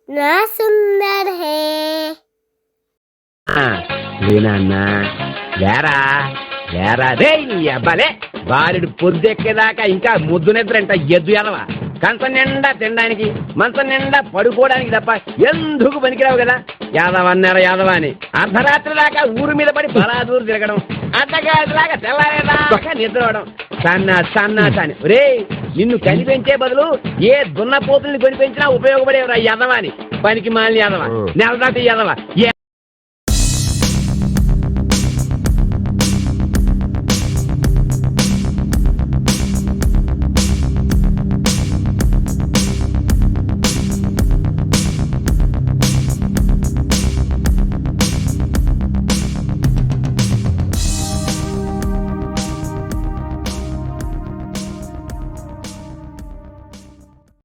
నా సుందర్ హే. నేనన్నా లేరా లేరా రే అబ్బాలే బాలుడు పొద్దుెక్కేదాకా ఇంకా ముద్దు నిద్రంట ఎద్దు ఎదవా కంచం నిండా తినడానికి మంచం నిండా పడుకోవడానికి తప్ప ఎందుకు పనికిరావు కదా యాదవ అన్నారు యాదవ అని అర్ధరాత్రి దాకా ఊరు మీద పడి బలాదూరు తిరగడం అడ్డగాడిలాగా తెల్లారేదాకా నిద్రవడం సన్నాసాని రే నిన్ను కనిపెంచే బదులు ఏ దున్నపోతుల్ని కొనిపెంచినా ఉపయోగపడేవరా యాదవ అని పనికి మాలిన యాదవ నెల దాటి యాదవ